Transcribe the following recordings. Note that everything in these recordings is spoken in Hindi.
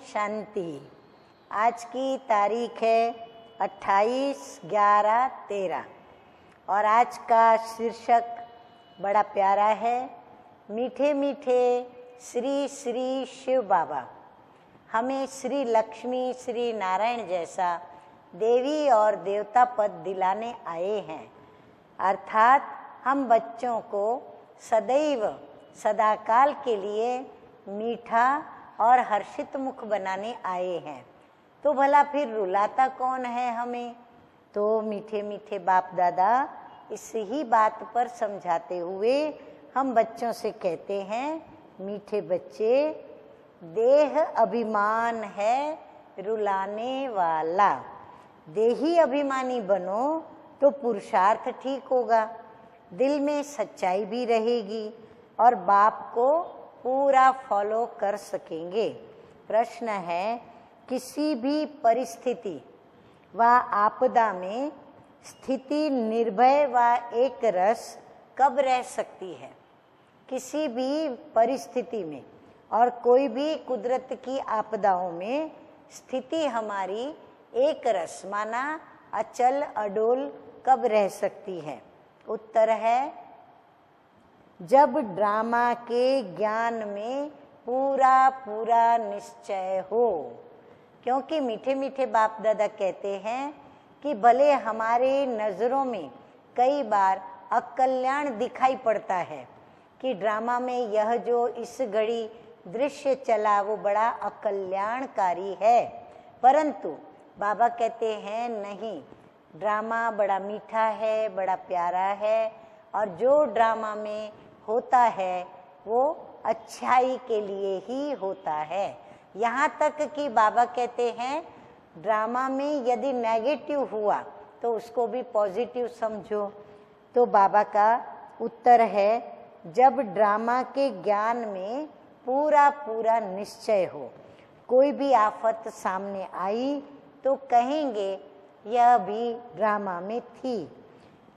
शांति। आज की तारीख है 28/11/13 और आज का शीर्षक बड़ा प्यारा है, मीठे मीठे श्री श्री शिव बाबा हमें श्री लक्ष्मी श्री नारायण जैसा देवी और देवता पद दिलाने आए हैं। अर्थात हम बच्चों को सदैव सदाकाल के लिए मीठा और हर्षित मुख बनाने आए हैं। तो भला फिर रुलाता कौन है हमें? तो मीठे मीठे बाप दादा इस ही बात पर समझाते हुए हम बच्चों से कहते हैं, मीठे बच्चे, देह अभिमान है रुलाने वाला। देही अभिमानी बनो तो पुरुषार्थ ठीक होगा, दिल में सच्चाई भी रहेगी और बाप को पूरा फॉलो कर सकेंगे। प्रश्न है, किसी भी परिस्थिति व आपदा में स्थिति निर्भय व एक रस कब रह सकती है? किसी भी परिस्थिति में और कोई भी कुदरत की आपदाओं में स्थिति हमारी एक रस माना अचल अडोल कब रह सकती है? उत्तर है, जब ड्रामा के ज्ञान में पूरा पूरा निश्चय हो। क्योंकि मीठे मीठे बाप दादा कहते हैं कि भले हमारे नज़रों में कई बार अकल्याण दिखाई पड़ता है कि ड्रामा में यह जो इस घड़ी दृश्य चला वो बड़ा अकल्याणकारी है, परंतु बाबा कहते हैं नहीं, ड्रामा बड़ा मीठा है, बड़ा प्यारा है और जो ड्रामा में होता है वो अच्छाई के लिए ही होता है। यहाँ तक कि बाबा कहते हैं ड्रामा में यदि नेगेटिव हुआ तो उसको भी पॉजिटिव समझो। तो बाबा का उत्तर है, जब ड्रामा के ज्ञान में पूरा पूरा निश्चय हो, कोई भी आफत सामने आई तो कहेंगे यह भी ड्रामा में थी,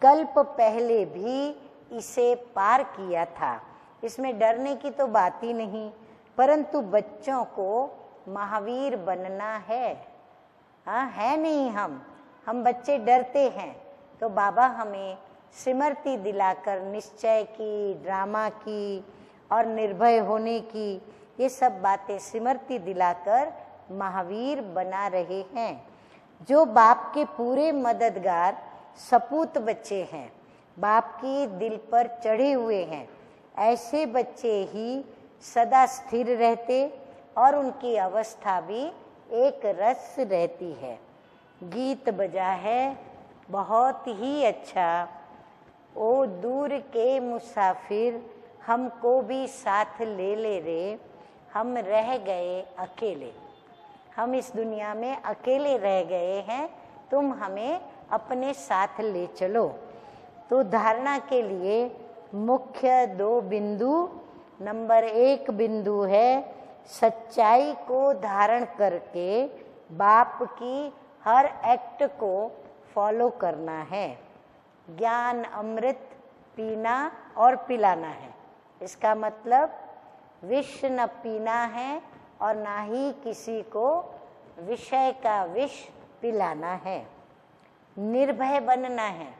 कल्प पहले भी इसे पार किया था। इसमें डरने की तो बात ही नहीं, परंतु बच्चों को महावीर बनना है। हाँ, है नहीं, हम बच्चे डरते हैं, तो बाबा हमें स्मृति दिलाकर निश्चय की, ड्रामा की और निर्भय होने की, ये सब बातें स्मृति दिलाकर महावीर बना रहे हैं। जो बाप के पूरे मददगार सपूत बच्चे हैं, बाप की दिल पर चढ़े हुए हैं, ऐसे बच्चे ही सदा स्थिर रहते और उनकी अवस्था भी एक रस रहती है। गीत बजा है बहुत ही अच्छा, ओ दूर के मुसाफिर हमको भी साथ ले ले रे, हम रह गए अकेले। हम इस दुनिया में अकेले रह गए हैं, तुम हमें अपने साथ ले चलो। तो धारणा के लिए मुख्य 2 बिंदु। नंबर 1 बिंदु है, सच्चाई को धारण करके बाप की हर एक्ट को फॉलो करना है। ज्ञान अमृत पीना और पिलाना है। इसका मतलब विष न पीना है और ना ही किसी को विषय का विष पिलाना है। निर्भय बनना है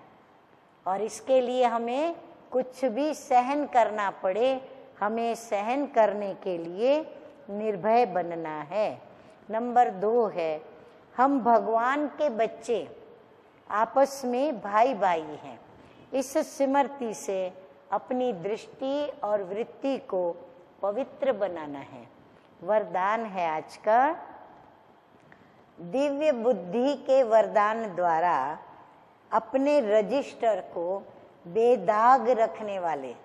और इसके लिए हमें कुछ भी सहन करना पड़े, हमें सहन करने के लिए निर्भय बनना है। नंबर 2 है, हम भगवान के बच्चे आपस में भाई भाई हैं। इस स्मृति से अपनी दृष्टि और वृत्ति को पवित्र बनाना है। वरदान है आज का, दिव्य बुद्धि के वरदान द्वारा अपने रजिस्टर को बेदाग रखने वाले,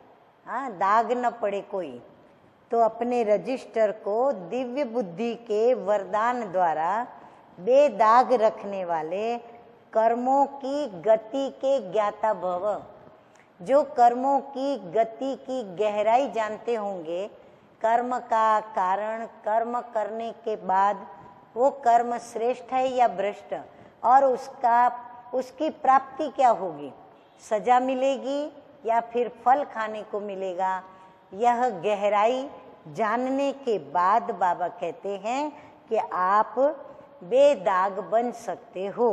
हाँ, दाग न पड़े कोई, तो अपने रजिस्टर को दिव्य बुद्धि के वरदान द्वारा बेदाग रखने वाले कर्मों की गति के ज्ञाता भव। जो कर्मों की गति की गहराई जानते होंगे, कर्म का कारण, कर्म करने के बाद वो कर्म श्रेष्ठ है या भ्रष्ट और उसकी प्राप्ति क्या होगी, सजा मिलेगी या फिर फल खाने को मिलेगा, यह गहराई जानने के बाद बाबा कहते हैं कि आप बेदाग बन सकते हो,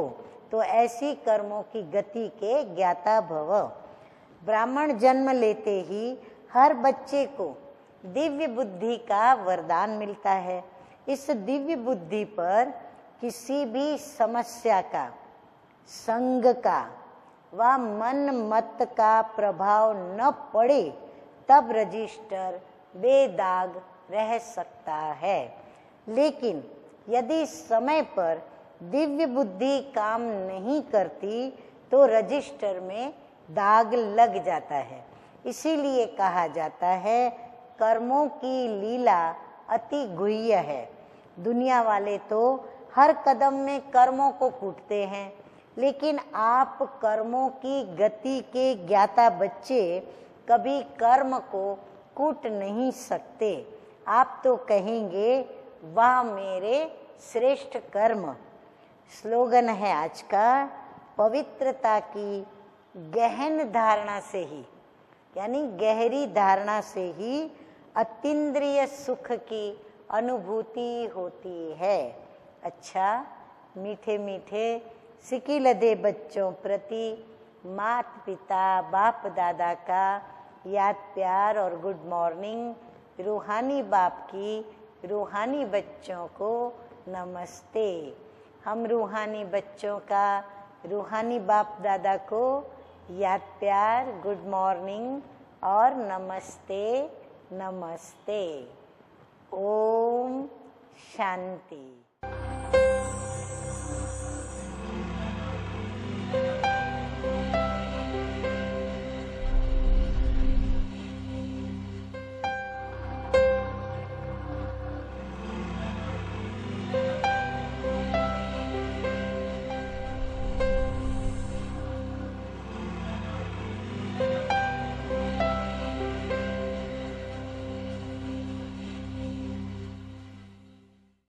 तो ऐसी कर्मों की गति के ज्ञाता भव। ब्राह्मण जन्म लेते ही हर बच्चे को दिव्य बुद्धि का वरदान मिलता है। इस दिव्य बुद्धि पर किसी भी समस्या का, संग का व मन मत का प्रभाव न पड़े तब रजिस्टर बेदाग रह सकता है। लेकिन यदि समय पर दिव्य बुद्धि काम नहीं करती तो रजिस्टर में दाग लग जाता है। इसीलिए कहा जाता है कर्मों की लीला अति गुह्य है। दुनिया वाले तो हर कदम में कर्मों को कूटते हैं, लेकिन आप कर्मों की गति के ज्ञाता बच्चे कभी कर्म को कूट नहीं सकते। आप तो कहेंगे वाह मेरे श्रेष्ठ कर्म। स्लोगन है आज का, पवित्रता की गहन धारणा से ही, यानी गहरी धारणा से ही अतीन्द्रिय सुख की अनुभूति होती है। अच्छा, मीठे मीठे सिकी लदे बच्चों प्रति माता पिता बाप दादा का याद प्यार और गुड मॉर्निंग। रूहानी बाप की रूहानी बच्चों को नमस्ते। हम रूहानी बच्चों का रूहानी बाप दादा को याद प्यार, गुड मॉर्निंग और नमस्ते नमस्ते। ओम शांति।